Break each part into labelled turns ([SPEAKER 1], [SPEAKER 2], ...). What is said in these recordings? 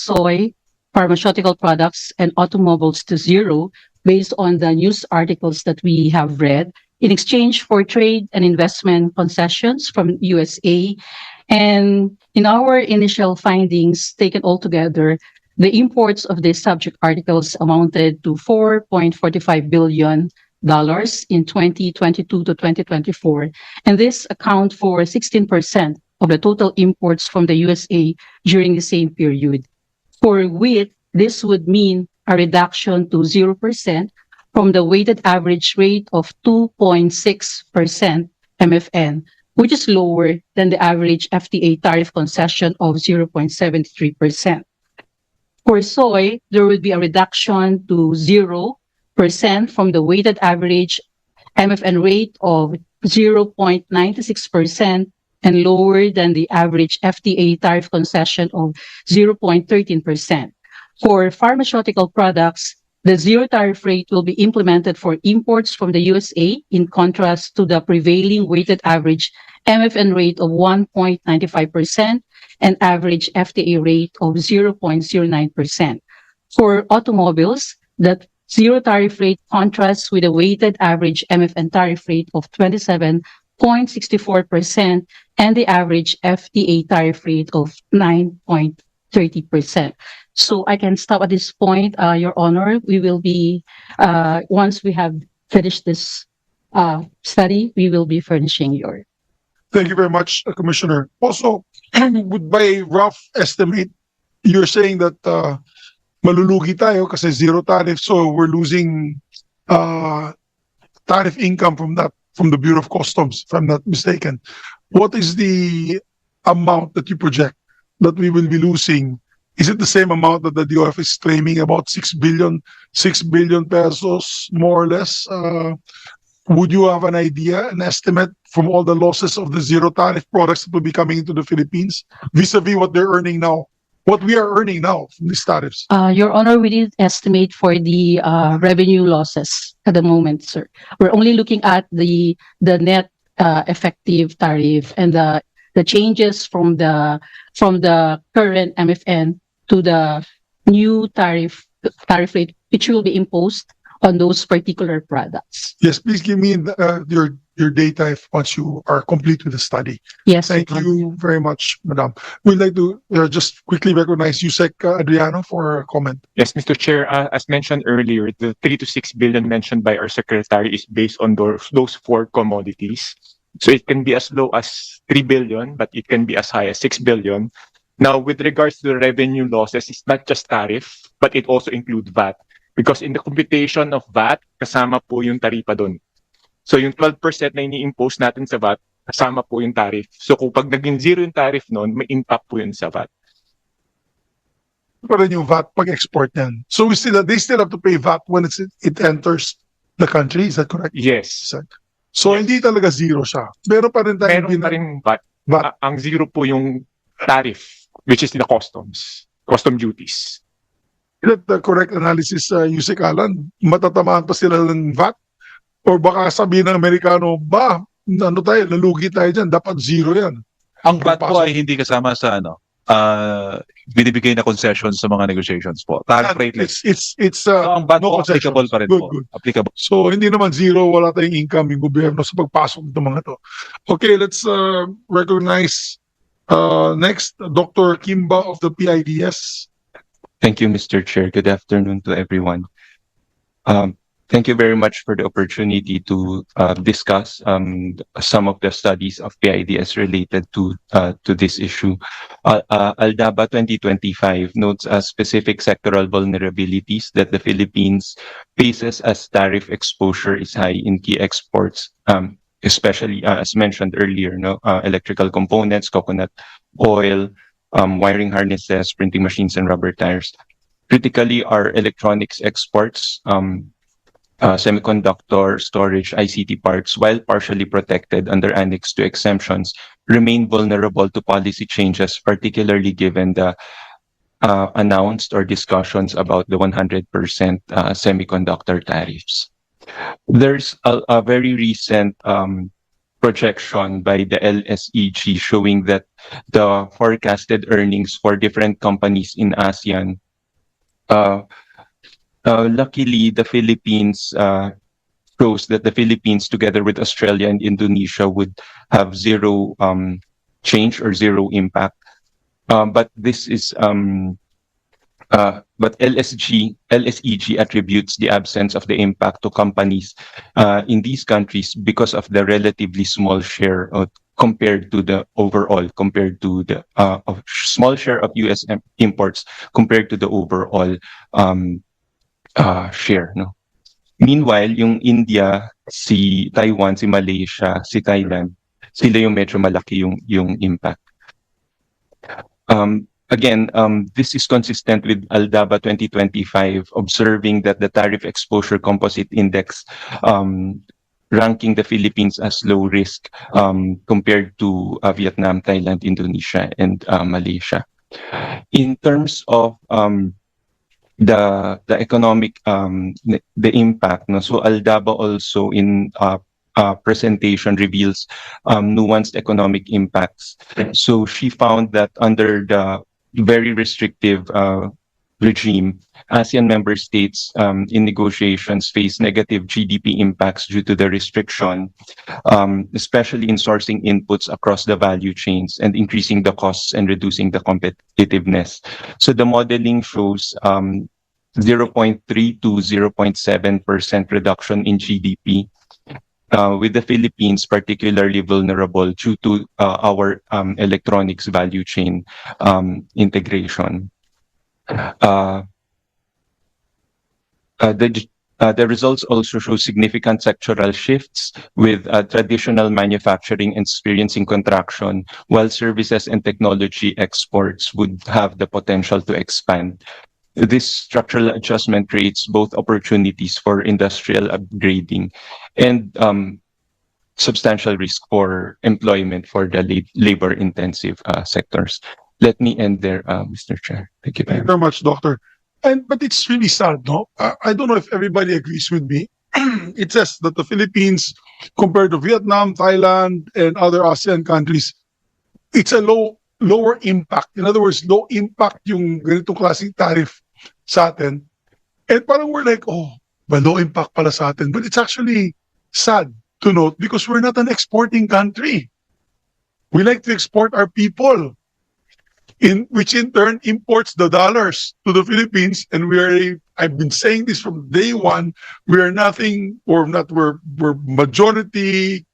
[SPEAKER 1] soy, pharmaceutical products, and automobiles to zero based on the news articles that we have read in exchange for trade and investment concessions from USA. And in our initial findings, taken all together, the imports of these subject articles amounted to $4.45 billion in 2022 to 2024, and this account for 16% of the total imports from the USA during the same period. For wheat, this would mean a reduction to 0% from the weighted average rate of 2.6% MFN, which is lower than the average FTA tariff concession of 0.73%. For soy, there would be a reduction to 0% from the weighted average MFN rate of 0.96% and lower than the average FTA tariff concession of 0.13%. For pharmaceutical products, the zero tariff rate will be implemented for imports from the USA in contrast to the prevailing weighted average MFN rate of 1.95% and average FTA rate of 0.09%. For automobiles, the zero tariff rate contrasts with a weighted average MFN tariff rate of 27.64% and the average FTA tariff rate of 9.30%. So I can stop at this point, Your Honor. We will be, once we have finished this study, we will be furnishing your.
[SPEAKER 2] Thank you very much, Commissioner. Also, by rough estimate, you're saying that malulugi tayo kasi zero tariff, so we're losing tariff income from that, from the Bureau of Customs, if I'm not mistaken. What is the amount that you project that we will be losing? Is it the same amount that the DOF is claiming, about 6 billion pesos, more or less? Would you have an idea, an estimate from all the losses of the zero tariff products that will be coming into the Philippines vis-a-vis what they're earning now, what we are earning now from these tariffs?
[SPEAKER 1] Your Honor, we didn't estimate for the revenue losses at the moment, sir. We're only looking at the net effective tariff and the changes from the current MFN to the new tariff rate, which will be imposed on those particular products.
[SPEAKER 2] Yes, please give me your data once you are complete with the study.
[SPEAKER 1] Yes.
[SPEAKER 2] Thank you very much, Madam. We'd like to just quickly recognize Yusek Adriano for a comment.
[SPEAKER 3] Yes, Mr. Chair, as mentioned earlier, the 3 to 6 billion mentioned by our secretary is based on those four commodities. So it can be as low as 3 billion, but it can be as high as 6 billion. Now, with regards to the revenue losses, it's not just tariff, but it also includes VAT. Because in the computation of VAT, kasama po yung taripa doon. So yung 12% na ini-impose natin sa VAT, kasama po yung tariff. So kung pag naging zero yung tariff noon, may impact po yun sa VAT.
[SPEAKER 2] Pa rin yung VAT pag-export niyan. So they still have to pay VAT when it enters the country, is that correct?
[SPEAKER 3] Yes.
[SPEAKER 2] So
[SPEAKER 3] Yes.
[SPEAKER 2] Hindi talaga zero siya. Meron pa rin tayong
[SPEAKER 3] Meron pa rin VAT.
[SPEAKER 2] VAT.
[SPEAKER 3] Ang zero po yung tariff, which is the custom duties.
[SPEAKER 2] Is that the correct analysis, Yusek Alan? Matatamaan pa sila ng VAT? Or baka sabihin ng Amerikano, nalugi tayo dyan, dapat zero yan.
[SPEAKER 4] Ang VAT po ay hindi kasama sa binibigay na concessions sa mga negotiations po. Tariff rate list.
[SPEAKER 2] It's
[SPEAKER 4] So ang VAT
[SPEAKER 2] no
[SPEAKER 4] po applicable pa rin
[SPEAKER 2] Good,
[SPEAKER 4] po.
[SPEAKER 2] good.
[SPEAKER 4] Applicable.
[SPEAKER 2] So hindi naman zero, wala tayong income yung gobyerno sa pagpasok ng mga to. Okay, let's recognize next, Dr. Kimba of the PIDS.
[SPEAKER 5] Thank you, Mr. Chair. Good afternoon to everyone. Thank you very much for the opportunity to discuss some of the studies of PIDS related to this issue. Aldaba 2025 notes specific sectoral vulnerabilities that the Philippines faces as tariff exposure is high in key exports, especially as mentioned earlier, electrical components, coconut oil, wiring harnesses, printing machines, and rubber tires. Critically, our electronics exports, semiconductor, storage, ICT parts, while partially protected under Annex 2 exemptions, remain vulnerable to policy changes, particularly given the announced or discussions about the 100% semiconductor tariffs. There's a very recent projection by the LSEG showing that the forecasted earnings for different companies in ASEAN, luckily the Philippines shows that the Philippines together with Australia and Indonesia would have zero change or zero impact. But this is but LSEG attributes the absence of the impact to companies in these countries because of the relatively small share compared to the overall, compared to the small share of US imports compared to the overall share. No? Meanwhile, yung India, si Taiwan, si Malaysia, si Thailand, sila yung medyo malaki yung impact. Again, this is consistent with Aldaba 2025, observing that the Tariff Exposure Composite Index ranking the Philippines as low risk compared to Vietnam, Thailand, Indonesia, and Malaysia. In terms of the economic the impact, no? So Aldaba also in presentation reveals nuanced economic impacts. So she found that under the very restrictive regime, ASEAN member states in negotiations face negative GDP impacts due to the restriction, especially in sourcing inputs across the value chains and increasing the costs and reducing the competitiveness. So the modeling shows 0.3 to 0.7% reduction in GDP, with the Philippines particularly vulnerable due to our electronics value chain integration. The results also show significant sectoral shifts, with traditional manufacturing experiencing contraction, while services and technology exports would have the potential to expand. This structural adjustment creates both opportunities for industrial upgrading and substantial risk for employment for the labor-intensive sectors. Let me end there, Mr. Chair. Thank you
[SPEAKER 2] Thank you very much, Doctor. But it's really sad, no? I don't know if everybody agrees with me. It says that the Philippines, compared to Vietnam, Thailand, and other ASEAN countries, it's a lower impact. In other words, low impact yung ganitong klaseng tariff sa atin. And parang we're like, oh, but low impact pala sa atin. But it's actually sad to note because we're not an exporting country. We like to export our people, which in turn imports the dollars to the Philippines. And I've been saying this from day one, we're majority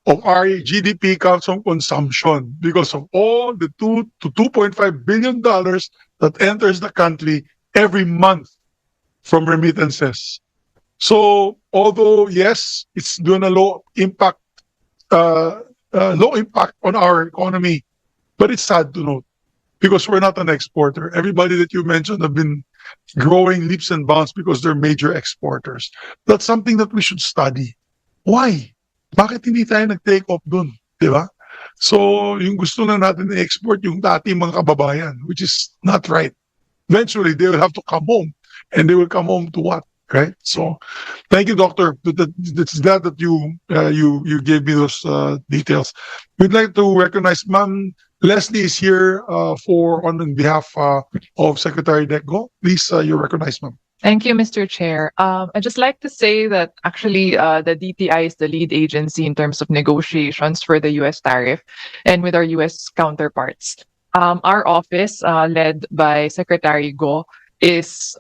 [SPEAKER 2] of our GDP comes from consumption because of all the $2 to $2.5 billion that enters the country every month from remittances. So although yes, it's doing a low impact on our economy, but it's sad to note because we're not an exporter. Everybody that you mentioned have been growing leaps and bounds because they're major exporters. That's something that we should study. Why? Bakit hindi tayo nag-take off dun? Di ba? So, yung gusto na natin i-export yung dating mga kababayan, which is not right. Eventually, they will have to come home. And they will come home to what? Right? So, thank you, Doctor. It's glad that you gave me those details. We'd like to recognize Ma'am Leslie is here on behalf of Secretary Decgo. Please, you're recognized, Ma'am.
[SPEAKER 6] Thank you, Mr. Chair. I'd just like to say that actually the DTI is the lead agency in terms of negotiations for the U.S. tariff and with our U.S. counterparts. Our office, led by Secretary Go, is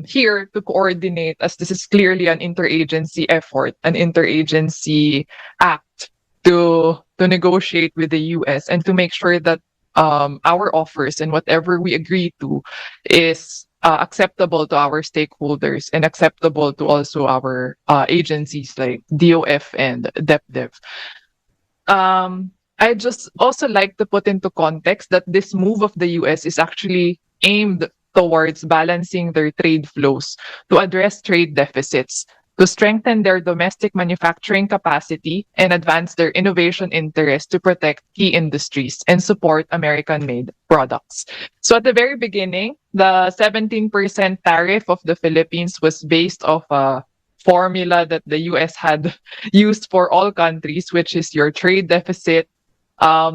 [SPEAKER 6] here to coordinate, as this is clearly an interagency effort, an interagency act to negotiate with the U.S. and to make sure that our offers and whatever we agree to is acceptable to our stakeholders and acceptable to also our agencies like DOF and DepDev. I just also like to put into context that this move of the US is actually aimed towards balancing their trade flows to address trade deficits, to strengthen their domestic manufacturing capacity and advance their innovation interest to protect key industries and support American-made products. So at the very beginning, the 17% tariff of the Philippines was based off a formula that the US had used for all countries, which is your trade deficit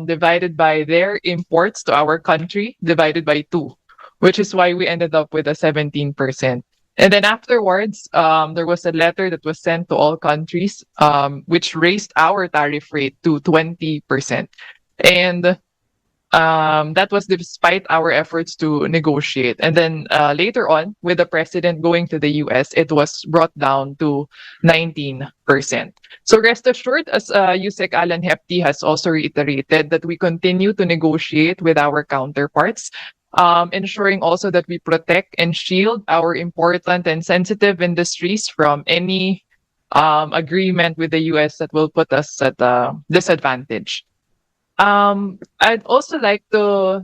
[SPEAKER 6] divided by their imports to our country divided by 2, which is why we ended up with a 17%. And then afterwards, there was a letter that was sent to all countries, which raised our tariff rate to 20%. And that was despite our efforts to negotiate. And then later on, with the president going to the US, it was brought down to 19%. So rest assured, as Yusek Alan Hepti has also reiterated, that we continue to negotiate with our counterparts, ensuring also that we protect and shield our important and sensitive industries from any agreement with the US that will put us at a disadvantage. I'd also like to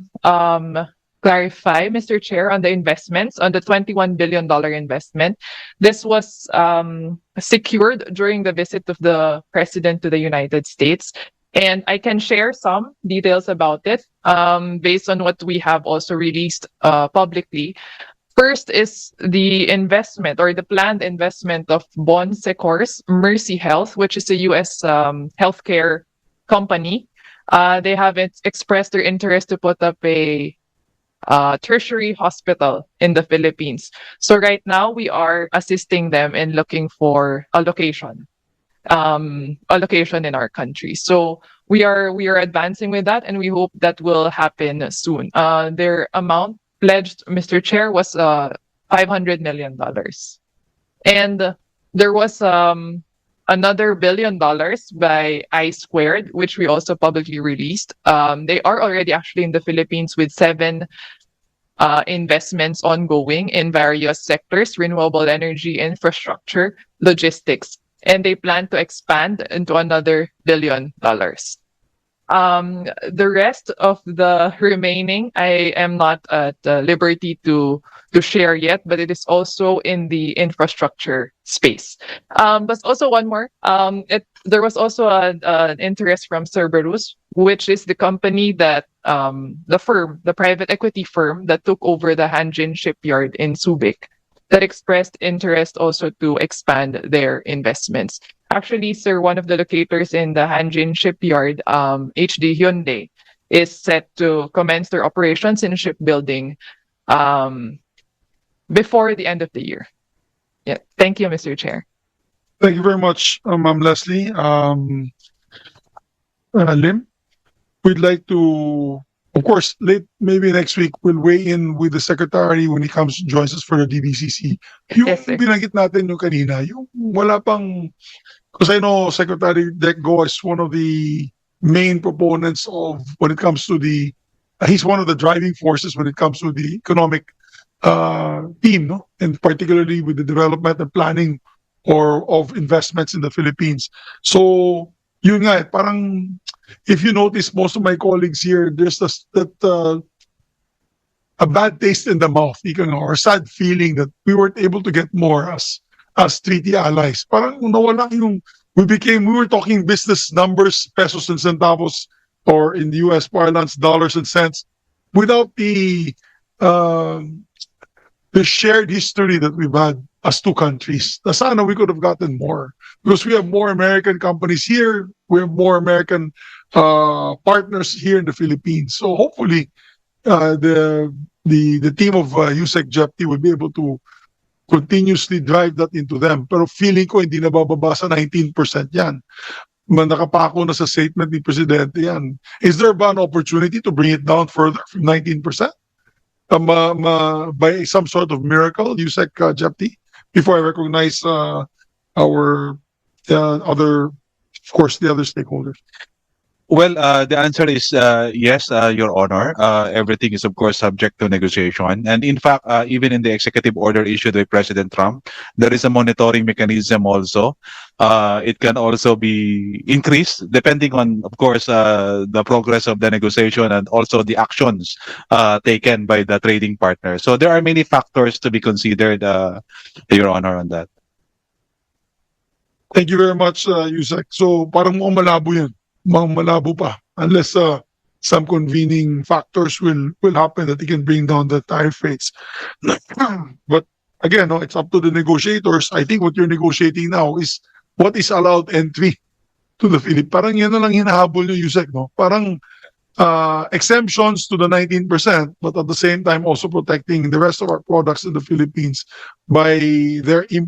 [SPEAKER 6] clarify, Mr. Chair, on the investments, on the $21 billion investment. This was secured during the visit of the President to the United States. And I can share some details about it based on what we have also released publicly. First is the investment or the planned investment of Bonsecor's Mercy Health, which is a US healthcare company. They have expressed their interest to put up a tertiary hospital in the Philippines. So right now we are assisting them in looking for a location in our country. So we are advancing with that, and we hope that will happen soon. Their amount pledged, Mr. Chair, was $500 million. And there was another $1 billion by I Squared, which we also publicly released. They are already actually in the Philippines with 7 investments ongoing in various sectors: renewable energy, infrastructure, logistics. And they plan to expand into another $1 billion. The rest of the remaining, I am not at liberty to share yet, but it is also in the infrastructure space. But also one more, there was also an interest from Cerberus, which is the company that the private equity firm that took over the Hanjin shipyard in Subic, that expressed interest also to expand their investments. Actually, sir, one of the locators in the Hanjin shipyard, HD Hyundai, is set to commence their operations in shipbuilding before the end of the year. Yeah, thank you, Mr. Chair.
[SPEAKER 2] Thank you very much, Ma'am Leslie. Lim, we'd like to, of course, maybe next week we'll weigh in with the secretary when he comes joins us for the DBCC. Yung
[SPEAKER 6] Yes, sir.
[SPEAKER 2] binanggit natin yung kanina, yung wala pang, because I know Secretary Decgo is one of the main proponents of when it comes to he's one of the driving forces when it comes to the economic team, no? And particularly with the development and planning of investments in the Philippines. So, yun nga, parang, if you notice, most of my colleagues here, there's a bad taste in the mouth, or a sad feeling that we weren't able to get more as treaty allies. Parang nawala yung, we were talking business numbers, pesos and centavos, or in the US parlance, dollars and cents, without the shared history that we've had as two countries. Sana we could have gotten more, because we have more American companies here, we have more American partners here in the Philippines. So hopefully, the team of Yusek Jepti will be able to continuously drive that into them. Pero feeling ko hindi nabababa sa 19% yan. Nakapako na sa statement ni Presidente yan. Is there ba an opportunity to bring it down further from 19%? By some sort of miracle, Yusek Jepti? Before I recognize our other, of course, the other stakeholders.
[SPEAKER 4] Well, the answer is yes, Your Honor. Everything is, of course, subject to negotiation. And in fact, even in the executive order issued by President Trump, there is a monitoring mechanism also. It can also be increased depending on, of course, the progress of the negotiation and also the actions taken by the trading partner. So there are many factors to be considered, Your Honor, on that.
[SPEAKER 2] Thank you very much, Yusek. So parang mukhang malabo yan. Malabo pa, unless some convening factors will happen that they can bring down the tariff rates. But again, no, it's up to the negotiators. I think what you're negotiating now is what is allowed entry to the Philippines. Parang yan na lang hinahabol yung USEC, no? Parang exemptions to the 19%, but at the same time also protecting the rest of our products in the Philippines by their